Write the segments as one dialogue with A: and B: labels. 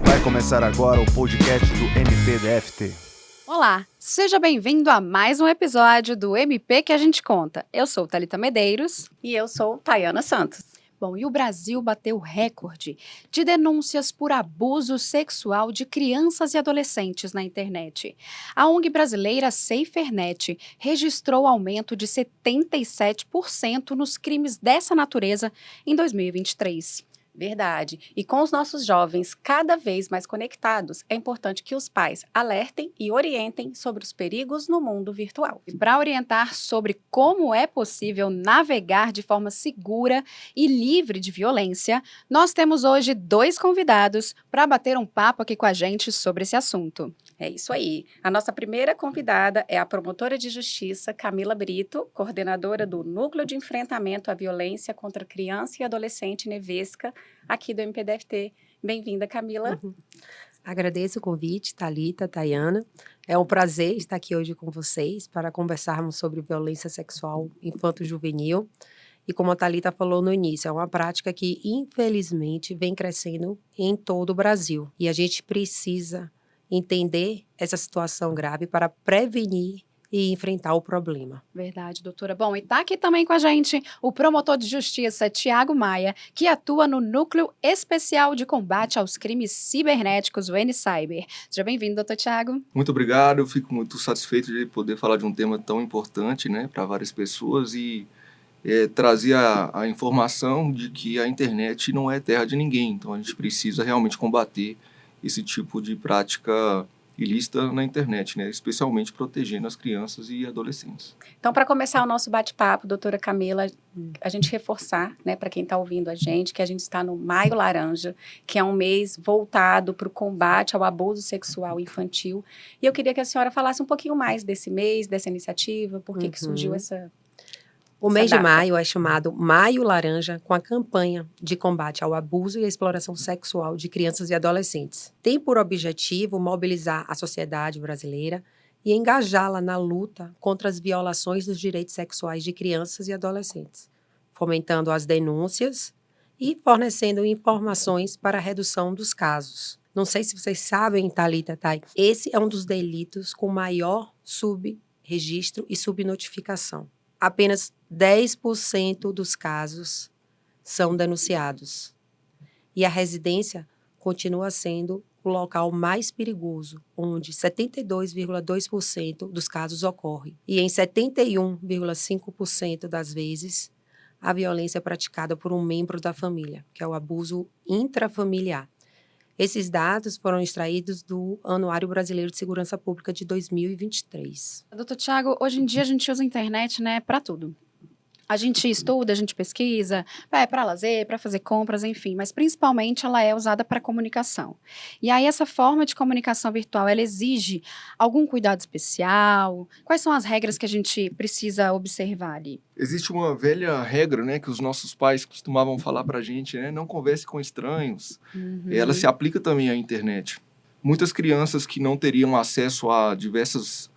A: Vai começar agora o podcast do MPDFT.
B: Olá, seja bem-vindo a mais um episódio do MP que a gente conta. Eu sou Thalita Medeiros.
C: E eu sou Tayana Santos.
B: Bom, e o Brasil bateu recorde de denúncias por abuso sexual de crianças e adolescentes na internet. A ONG brasileira SaferNet registrou aumento de 77% nos crimes dessa natureza em 2023.
C: Verdade. E com os nossos jovens cada vez mais conectados, é importante que os pais alertem e orientem sobre os perigos no mundo virtual.
B: E para orientar sobre como é possível navegar de forma segura e livre de violência, nós temos hoje 2 convidados para bater um papo aqui com a gente sobre esse assunto.
C: É isso aí. A nossa primeira convidada é a promotora de justiça Camila Brito, coordenadora do Núcleo de Enfrentamento à Violência contra Criança e Adolescente Nevesca, aqui do MPDFT. Bem-vinda, Camila.
D: Agradeço o convite, Thalita, Tayana. É um prazer estar aqui hoje com vocês para conversarmos sobre violência sexual infanto-juvenil. E como a Thalita falou no início, é uma prática que, infelizmente, vem crescendo em todo o Brasil. E a gente precisa entender essa situação grave para prevenir e enfrentar o problema.
B: Verdade, doutora. Bom, e está aqui também com a gente o promotor de justiça, Tiago Maia, que atua no Núcleo Especial de Combate aos Crimes Cibernéticos, o NCyber. Seja bem-vindo, doutor Tiago.
E: Muito obrigado, eu fico muito satisfeito de poder falar de um tema tão importante, né, para várias pessoas e trazer a informação de que a internet não é terra de ninguém, então a gente precisa realmente combater esse tipo de prática ilícita na internet, né? Especialmente protegendo as crianças e adolescentes.
C: Então, para começar o nosso bate-papo, doutora Camila, a gente reforçar, né, para quem está ouvindo a gente que está no Maio Laranja, que é um mês voltado para o combate ao abuso sexual infantil. E eu queria que a senhora falasse um pouquinho mais desse mês, dessa iniciativa, por que surgiu essa...
D: O mês de maio é chamado Maio Laranja, com a campanha de combate ao abuso e à exploração sexual de crianças e adolescentes. Tem por objetivo mobilizar a sociedade brasileira e engajá-la na luta contra as violações dos direitos sexuais de crianças e adolescentes, fomentando as denúncias e fornecendo informações para a redução dos casos. Não sei se vocês sabem, Thalita, Thay, esse é um dos delitos com maior subregistro e subnotificação. Apenas 10% dos casos são denunciados. E a residência continua sendo o local mais perigoso, onde 72,2% dos casos ocorre. E em 71,5% das vezes, a violência é praticada por um membro da família, que é o abuso intrafamiliar. Esses dados foram extraídos do Anuário Brasileiro de Segurança Pública de 2023.
B: Doutor Tiago, hoje em dia a gente usa a internet, né, para tudo. A gente estuda, a gente pesquisa, para lazer, para fazer compras, enfim, mas principalmente ela é usada para comunicação. E aí essa forma de comunicação virtual, ela exige algum cuidado especial? Quais são as regras que a gente precisa observar ali?
E: Existe uma velha regra, né, que os nossos pais costumavam falar para a gente, né, não converse com estranhos. Ela se aplica também à internet. Muitas crianças que não teriam acesso a diversos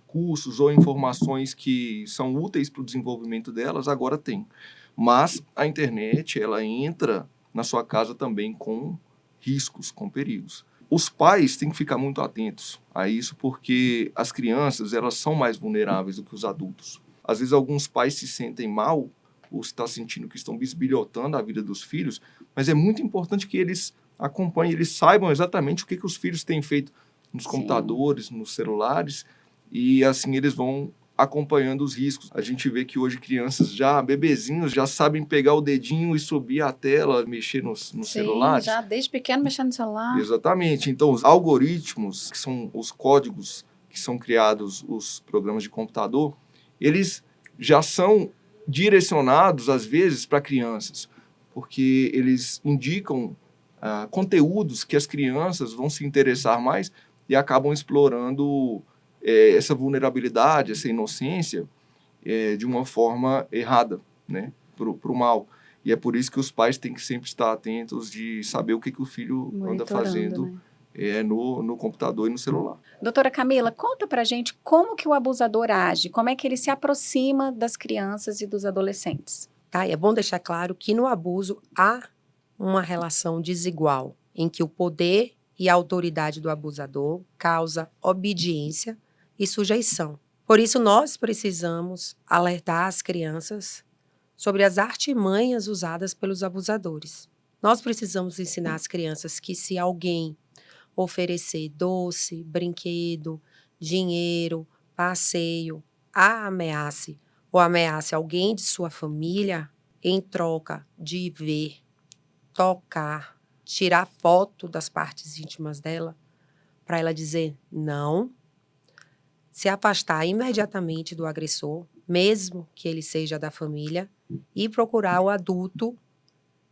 E: cursos ou informações que são úteis para o desenvolvimento delas, agora tem. Mas a internet, ela entra na sua casa também com riscos, com perigos. Os pais têm que ficar muito atentos a isso, porque as crianças, elas são mais vulneráveis do que os adultos. Às vezes, alguns pais se sentem mal, ou estão sentindo que estão bisbilhotando a vida dos filhos, mas é muito importante que eles acompanhem, eles saibam exatamente o que os filhos têm feito nos computadores, nos celulares, e assim eles vão acompanhando os riscos. A gente vê que hoje crianças já, bebezinhos, já sabem pegar o dedinho e subir a tela, mexer nos celulares.
B: Já desde pequeno mexendo no celular.
E: Exatamente. Então, os algoritmos, que são os códigos que são criados, os programas de computador, eles já são direcionados, às vezes, para crianças, porque eles indicam conteúdos que as crianças vão se interessar mais e acabam explorando essa vulnerabilidade, essa inocência de uma forma errada, né, para o mal. E é por isso que os pais têm que sempre estar atentos de saber o que o filho anda fazendo, né, no computador e no celular.
C: Doutora Camila, conta pra gente como que o abusador age, como é que ele se aproxima das crianças e dos adolescentes.
D: Tá, é bom deixar claro que no abuso há uma relação desigual, em que o poder e a autoridade do abusador causa obediência e sujeição. Por isso, nós precisamos alertar as crianças sobre as artimanhas usadas pelos abusadores. Nós precisamos ensinar as crianças que se alguém oferecer doce, brinquedo, dinheiro, passeio, a ameace ou ameace alguém de sua família, em troca de ver, tocar, tirar foto das partes íntimas dela, para ela dizer não, se afastar imediatamente do agressor, mesmo que ele seja da família, e procurar o adulto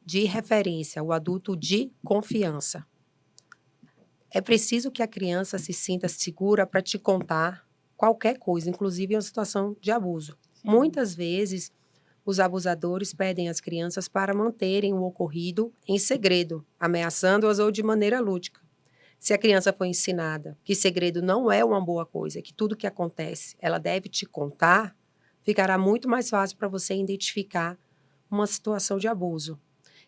D: de referência, o adulto de confiança. É preciso que a criança se sinta segura para te contar qualquer coisa, inclusive em uma situação de abuso.
C: Sim.
D: Muitas vezes, os abusadores pedem às crianças para manterem o ocorrido em segredo, ameaçando-as ou de maneira lúdica. Se a criança foi ensinada que segredo não é uma boa coisa, que tudo que acontece ela deve te contar, ficará muito mais fácil para você identificar uma situação de abuso.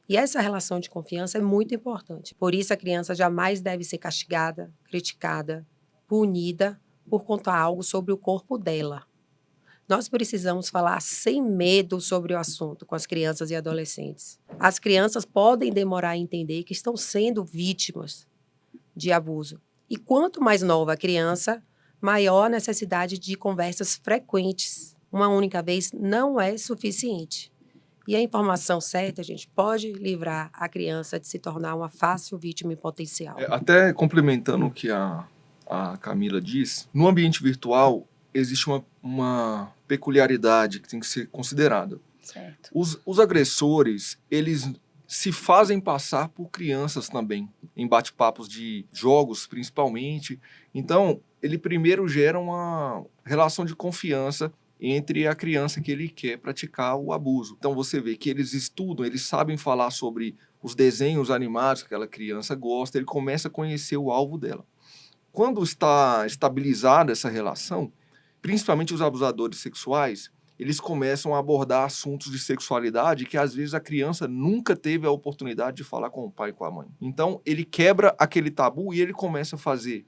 D: E essa relação de confiança é muito importante. Por isso, a criança jamais deve ser castigada, criticada, punida por contar algo sobre o corpo dela. Nós precisamos falar sem medo sobre o assunto com as crianças e adolescentes. As crianças podem demorar a entender que estão sendo vítimas de abuso. E quanto mais nova a criança, maior a necessidade de conversas frequentes. Uma única vez não é suficiente. E a informação certa, gente, pode livrar a criança de se tornar uma fácil vítima em potencial.
E: Até complementando o que a Camila diz, no ambiente virtual existe uma peculiaridade que tem que ser considerada.
C: Certo.
E: Os agressores, eles se fazem passar por crianças também, em bate-papos de jogos, principalmente. Então, ele primeiro gera uma relação de confiança entre a criança que ele quer praticar o abuso. Então, você vê que eles estudam, eles sabem falar sobre os desenhos animados que aquela criança gosta, ele começa a conhecer o alvo dela. Quando está estabilizada essa relação, principalmente os abusadores sexuais, eles começam a abordar assuntos de sexualidade que, às vezes, a criança nunca teve a oportunidade de falar com o pai e com a mãe. Então, ele quebra aquele tabu e ele começa a fazer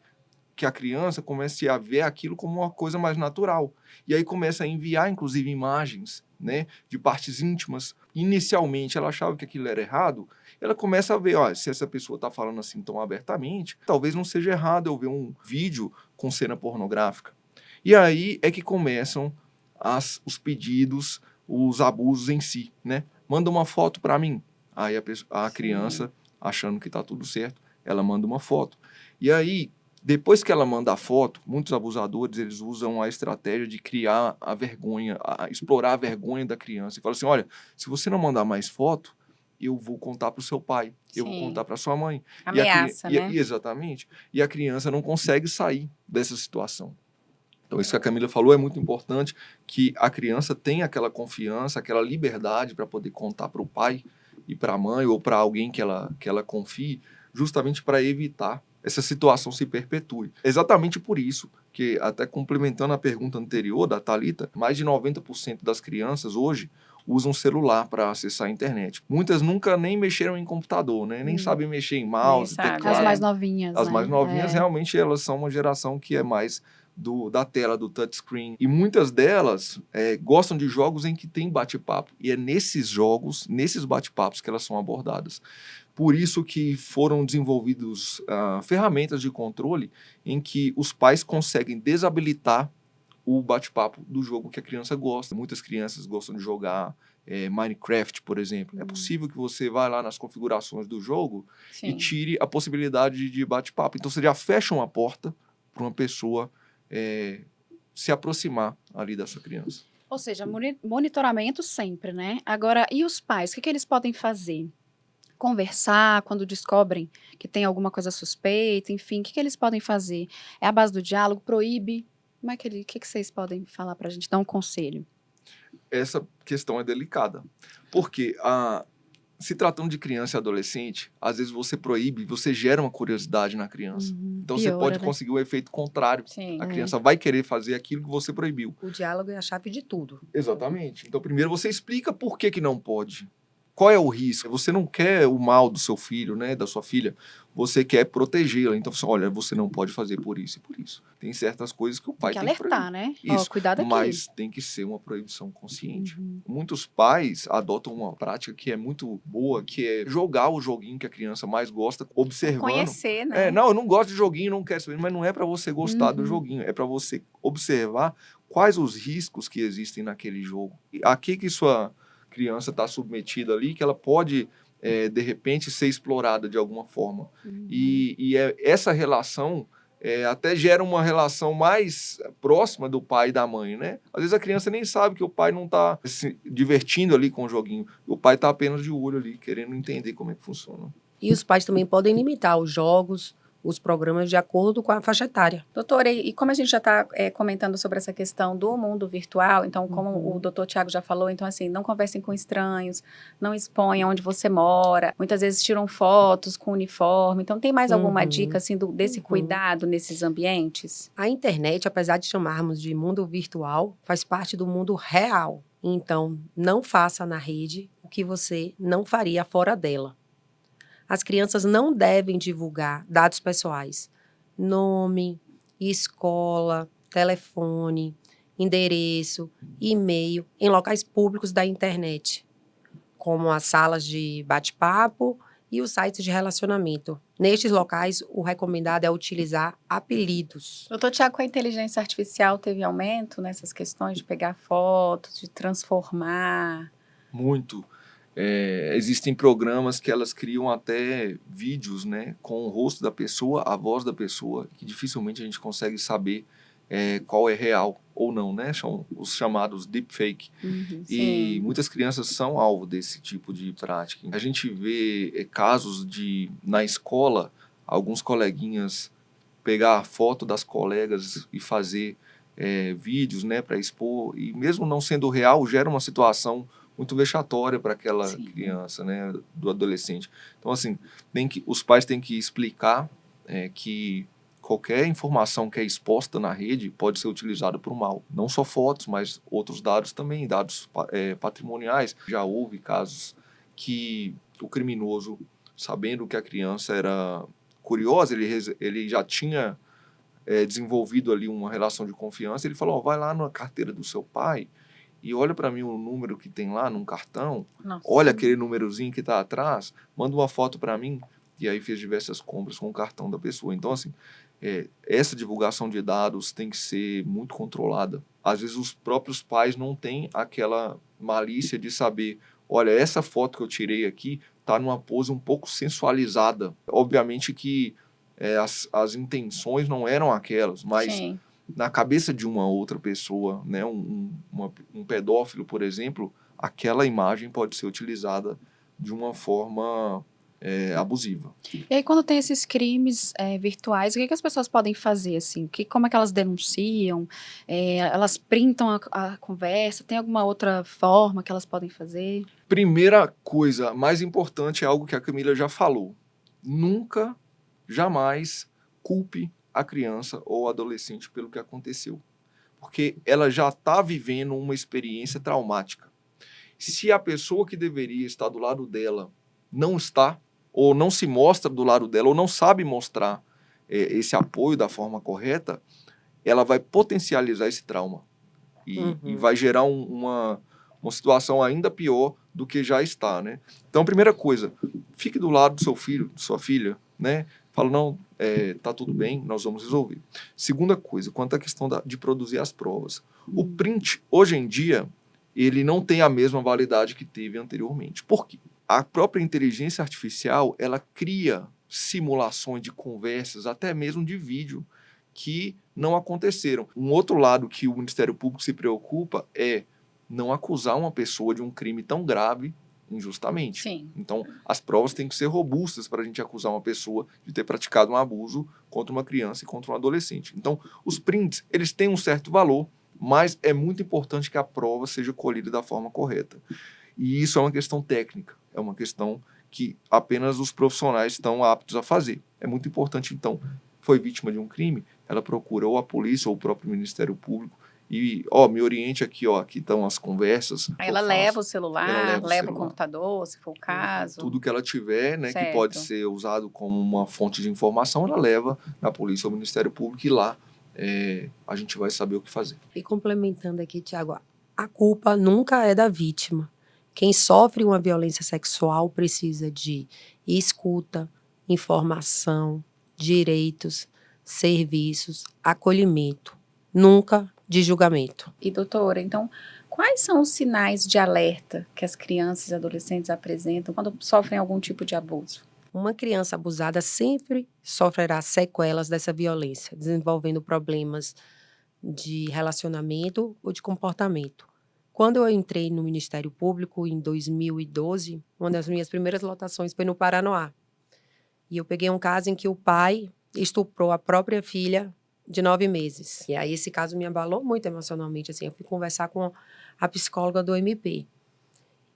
E: que a criança comece a ver aquilo como uma coisa mais natural. E aí começa a enviar, inclusive, imagens, né, de partes íntimas. Inicialmente, ela achava que aquilo era errado. Ela começa a ver, ó, se essa pessoa está falando assim tão abertamente, talvez não seja errado eu ver um vídeo com cena pornográfica. E aí é que começam os pedidos, os abusos em si, né? Manda uma foto para mim. Aí a criança, achando que está tudo certo, ela manda uma foto. E aí, depois que ela manda a foto, muitos abusadores, eles usam a estratégia de criar a vergonha, explorar a vergonha da criança. E falam assim, olha, se você não mandar mais foto, eu vou contar para o seu pai, eu vou contar para sua mãe.
C: Ameaça, né?
E: Exatamente. E a criança não consegue sair dessa situação. Então, isso que a Camila falou é muito importante, que a criança tenha aquela confiança, aquela liberdade para poder contar para o pai e para a mãe ou para alguém que ela confie, justamente para evitar essa situação se perpetue. Exatamente por isso que, até complementando a pergunta anterior da Thalita, mais de 90% das crianças hoje usam celular para acessar a internet. Muitas nunca nem mexeram em computador, né? Nem sabem mexer em mouse, teclado.
B: As mais novinhas,
E: As
B: né?
E: mais novinhas, realmente, elas são uma geração que é mais da tela, do touchscreen. E muitas delas gostam de jogos em que tem bate-papo. E é nesses jogos, nesses bate-papos que elas são abordadas. Por isso que foram desenvolvidos ferramentas de controle em que os pais conseguem desabilitar o bate-papo do jogo que a criança gosta. Muitas crianças gostam de jogar Minecraft, por exemplo. É possível que você vá lá nas configurações do jogo e tire a possibilidade de bate-papo. Então, você já fecha uma porta para uma pessoa se aproximar ali da sua criança.
B: Ou seja, monitoramento sempre, né? Agora, e os pais? O que eles podem fazer? Conversar quando descobrem que tem alguma coisa suspeita, enfim, o que eles podem fazer? É a base do diálogo? Proíbe? Como é que o que vocês podem falar para a gente? Dar um conselho?
E: Essa questão é delicada, porque se tratando de criança e adolescente, às vezes você proíbe, você gera uma curiosidade na criança. Então
B: piora,
E: você pode
B: né?
E: conseguir o efeito contrário.
C: Sim.
E: A criança vai querer fazer aquilo que você proibiu.
D: O diálogo é a chave de tudo.
E: Exatamente. Então primeiro você explica por que não pode. qual é o risco? Você não quer o mal do seu filho, né, da sua filha, você quer protegê-la. Então, olha, você não pode fazer por isso e por isso. Tem certas coisas que o pai
B: Tem
E: tem
B: que
E: que
B: alertar,
E: proibir.
B: né?
E: Isso,
B: Ó, cuidado aqui.
E: mas tem que ser uma proibição consciente. Muitos pais adotam uma prática que é muito boa, que é jogar o joguinho que a criança mais gosta, observando.
C: Conhecer, né?
E: Não, eu não gosto de joguinho, não quero saber, mas não é para você gostar do joguinho, é para você observar quais os riscos que existem naquele jogo. E a que sua criança está submetida ali, que ela pode, de repente, ser explorada de alguma forma. E essa relação até gera uma relação mais próxima do pai e da mãe, né? Às vezes a criança nem sabe que o pai não está se divertindo ali com o joguinho. O pai está apenas de olho ali, querendo entender como é que funciona.
D: E os pais também podem limitar os jogos, os programas de acordo com a faixa etária.
C: Doutora, e como a gente já está comentando sobre essa questão do mundo virtual, então, como o doutor Tiago já falou, então, assim, não conversem com estranhos, não exponham onde você mora, muitas vezes tiram fotos com uniforme, então, tem mais alguma dica, assim, desse cuidado nesses ambientes?
D: A internet, apesar de chamarmos de mundo virtual, faz parte do mundo real. Então, não faça na rede o que você não faria fora dela. As crianças não devem divulgar dados pessoais, nome, escola, telefone, endereço, e-mail, em locais públicos da internet, como as salas de bate-papo e os sites de relacionamento. Nestes locais, o recomendado é utilizar apelidos.
C: Doutor Tiago, com a inteligência artificial teve aumento nessas questões de pegar fotos, de transformar?
E: Muito. Existem programas que elas criam até vídeos, né, com o rosto da pessoa, a voz da pessoa, que dificilmente a gente consegue saber qual é real ou não, né? São os chamados deepfake. E muitas crianças são alvo desse tipo de prática. A gente vê casos na escola, alguns coleguinhas pegar a foto das colegas e fazer vídeos, né, para expor, e mesmo não sendo real, gera uma situação muito vexatória para aquela criança, né, do adolescente. Então, assim, os pais têm que explicar que qualquer informação que é exposta na rede pode ser utilizada para o mal. Não só fotos, mas outros dados também, dados patrimoniais. Já houve casos que o criminoso, sabendo que a criança era curiosa, ele já tinha desenvolvido ali uma relação de confiança, ele falou, vai lá na carteira do seu pai e olha para mim o número que tem lá num cartão, olha aquele númerozinho que está atrás, manda uma foto para mim, e aí fez diversas compras com o cartão da pessoa. Então, assim, essa divulgação de dados tem que ser muito controlada. Às vezes os próprios pais não têm aquela malícia de saber, olha, essa foto que eu tirei aqui está numa pose um pouco sensualizada. Obviamente que as intenções não eram aquelas, mas na cabeça de uma outra pessoa, né, um pedófilo, por exemplo, aquela imagem pode ser utilizada de uma forma abusiva.
B: E aí, quando tem esses crimes virtuais, o que as pessoas podem fazer, assim? Como é que elas denunciam? Elas printam a conversa? Tem alguma outra forma que elas podem fazer?
E: Primeira coisa, mais importante, é algo que a Camila já falou. Nunca, jamais culpe a criança ou adolescente pelo que aconteceu. Porque ela já está vivendo uma experiência traumática. Se a pessoa que deveria estar do lado dela não está, ou não se mostra do lado dela, ou não sabe mostrar esse apoio da forma correta, ela vai potencializar esse trauma. E vai gerar uma situação ainda pior do que já está, né? Então, primeira coisa, fique do lado do seu filho, de sua filha, né? Fala, não, tá tudo bem, nós vamos resolver. Segunda coisa, quanto à questão de produzir as provas. O print, hoje em dia, ele não tem a mesma validade que teve anteriormente. Por quê? A própria inteligência artificial, ela cria simulações de conversas, até mesmo de vídeo, que não aconteceram. Um outro lado que o Ministério Público se preocupa é não acusar uma pessoa de um crime tão grave injustamente.
C: Sim.
E: Então, as provas têm que ser robustas para a gente acusar uma pessoa de ter praticado um abuso contra uma criança e contra um adolescente. Então, os prints, eles têm um certo valor, mas é muito importante que a prova seja colhida da forma correta. E isso é uma questão técnica, é uma questão que apenas os profissionais estão aptos a fazer. É muito importante, então, foi vítima de um crime, ela procura ou a polícia ou o próprio Ministério Público e, me oriente aqui, aqui estão as conversas.
C: Aí ela leva o celular,
E: Ela leva o
C: leva o
E: celular.
C: computador, se for o caso.
E: Tudo que ela tiver, né, que
C: Certo.
E: pode ser usado como uma fonte de informação, ela leva na polícia ou Ministério Público e lá a gente vai saber o que fazer.
D: E complementando aqui, Tiago, a culpa nunca é da vítima. Quem sofre uma violência sexual precisa de escuta, informação, direitos, serviços, acolhimento, nunca de julgamento.
C: E doutora, então, quais são os sinais de alerta que as crianças e adolescentes apresentam quando sofrem algum tipo de abuso?
D: Uma criança abusada sempre sofrerá sequelas dessa violência, desenvolvendo problemas de relacionamento ou de comportamento. Quando eu entrei no Ministério Público em 2012, uma das minhas primeiras lotações foi no Paranoá. E eu peguei um caso em que o pai estuprou a própria filha de 9 meses. E aí esse caso me abalou muito emocionalmente. Assim, eu fui conversar com a psicóloga do MP.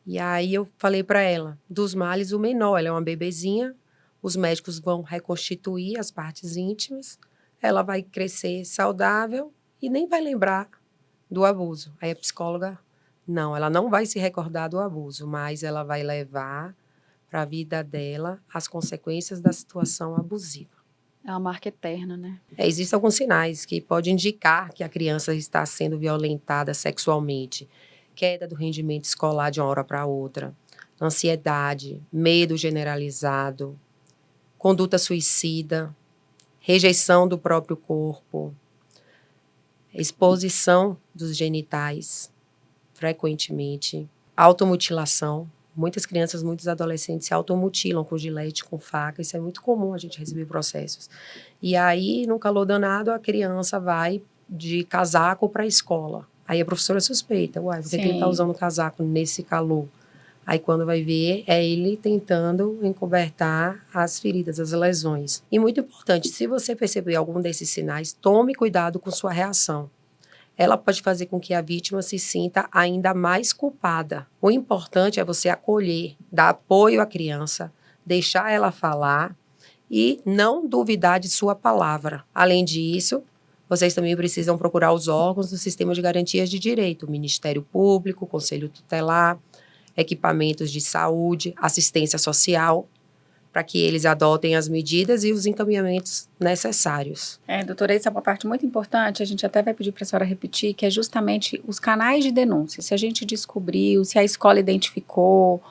D: E aí eu falei para ela, dos males o menor, ela é uma bebezinha, os médicos vão reconstituir as partes íntimas, ela vai crescer saudável e nem vai lembrar do abuso. Aí a psicóloga, não, ela não vai se recordar do abuso, mas ela vai levar para a vida dela as consequências da situação abusiva.
B: É uma marca eterna, né?
D: Existem alguns sinais que podem indicar que a criança está sendo violentada sexualmente. Queda do rendimento escolar de uma hora para outra, ansiedade, medo generalizado, conduta suicida, rejeição do próprio corpo, exposição dos genitais, frequentemente, automutilação. Muitas crianças, muitos adolescentes se automutilam com gilete, com faca. Isso é muito comum a gente receber processos. E aí, no calor danado, a criança vai de casaco para a escola. Aí a professora suspeita, por que ele está usando casaco nesse calor? Aí quando vai ver, é ele tentando encobertar as feridas, as lesões. E muito importante, se você perceber algum desses sinais, tome cuidado com sua reação. Ela pode fazer com que a vítima se sinta ainda mais culpada. O importante é você acolher, dar apoio à criança, deixar ela falar e não duvidar de sua palavra. Além disso, vocês também precisam procurar os órgãos do Sistema de Garantias de Direito, o Ministério Público, Conselho Tutelar, equipamentos de saúde, assistência social, para que eles adotem as medidas e os encaminhamentos necessários.
C: Doutora, essa é uma parte muito importante, a gente até vai pedir para a senhora repetir, que é justamente os canais de denúncia. Se a gente descobriu, se a escola identificou,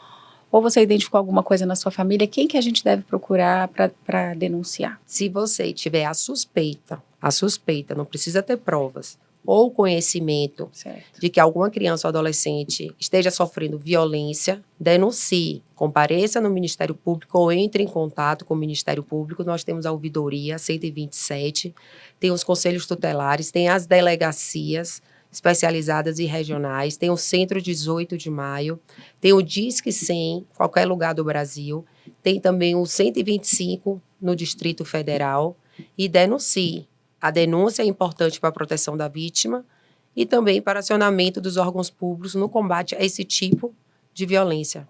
C: ou você identificou alguma coisa na sua família, quem que a gente deve procurar para denunciar?
D: Se você tiver a suspeita, não precisa ter provas, ou conhecimento de que alguma criança ou adolescente esteja sofrendo violência, denuncie, compareça no Ministério Público ou entre em contato com o Ministério Público. Nós temos a ouvidoria 127, tem os conselhos tutelares, tem as delegacias especializadas e regionais, tem o Centro 18 de Maio, tem o Disque 100, qualquer lugar do Brasil, tem também o 125 no Distrito Federal, e denuncie. A denúncia é importante para a proteção da vítima e também para acionamento dos órgãos públicos no combate a esse tipo de violência.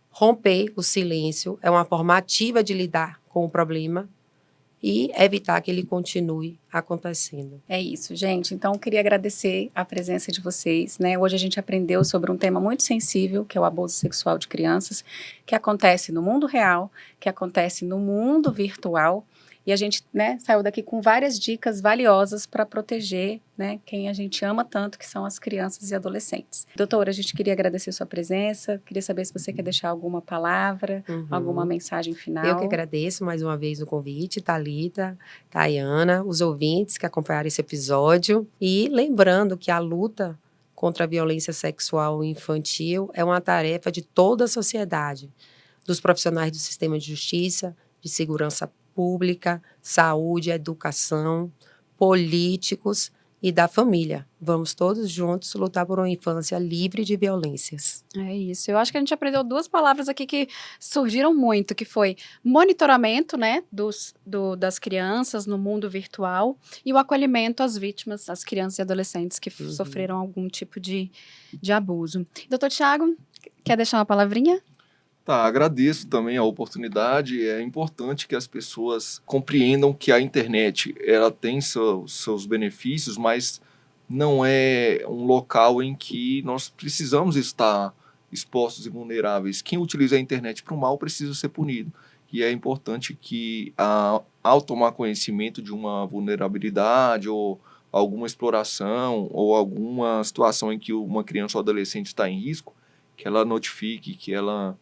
D: Romper o silêncio é uma forma ativa de lidar com o problema e evitar que ele continue acontecendo.
C: É isso, gente. Então, eu queria agradecer a presença de vocês, né? Hoje a gente aprendeu sobre um tema muito sensível, que é o abuso sexual de crianças, que acontece no mundo real, que acontece no mundo virtual. E a gente, né, saiu daqui com várias dicas valiosas para proteger, né, quem a gente ama tanto, que são as crianças e adolescentes. Doutora, a gente queria agradecer a sua presença, queria saber se você quer deixar alguma palavra, alguma mensagem final.
D: Eu que agradeço mais uma vez o convite, Thalita, Tayana, os ouvintes que acompanharam esse episódio. E lembrando que a luta contra a violência sexual infantil é uma tarefa de toda a sociedade, dos profissionais do sistema de justiça, de segurança pública, saúde, educação, políticos e da família. Vamos todos juntos lutar por uma infância livre de violências.
B: É isso. Eu acho que a gente aprendeu 2 palavras aqui que surgiram muito, que foi monitoramento, né, das crianças no mundo virtual e o acolhimento às vítimas, às crianças e adolescentes que sofreram algum tipo de abuso. Doutor Tiago, quer deixar uma palavrinha?
E: Tá, agradeço também a oportunidade. É importante que as pessoas compreendam que a internet ela tem seus benefícios, mas não é um local em que nós precisamos estar expostos e vulneráveis. Quem utiliza a internet para o mal precisa ser punido. E é importante que, ao tomar conhecimento de uma vulnerabilidade ou alguma exploração ou alguma situação em que uma criança ou adolescente está em risco, que ela notifique, que ela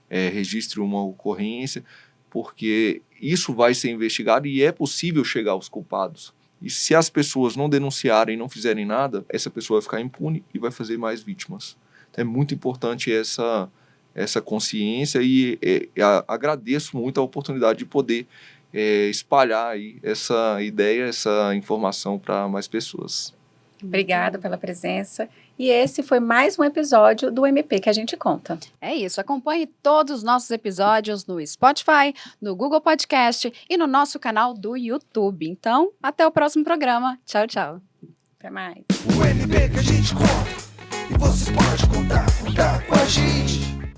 E: registre uma ocorrência, porque isso vai ser investigado e é possível chegar aos culpados. E se as pessoas não denunciarem, não fizerem nada, essa pessoa vai ficar impune e vai fazer mais vítimas. Então, é muito importante essa consciência e agradeço muito a oportunidade de poder espalhar aí essa ideia, essa informação para mais pessoas.
C: Obrigada pela presença. E esse foi mais um episódio do MP que a gente conta.
B: É isso, acompanhe todos os nossos episódios no Spotify, no Google Podcast e no nosso canal do YouTube. Então, até o próximo programa. Tchau, tchau.
C: Até mais.
A: O MP que a gente conta e você pode contar com a gente.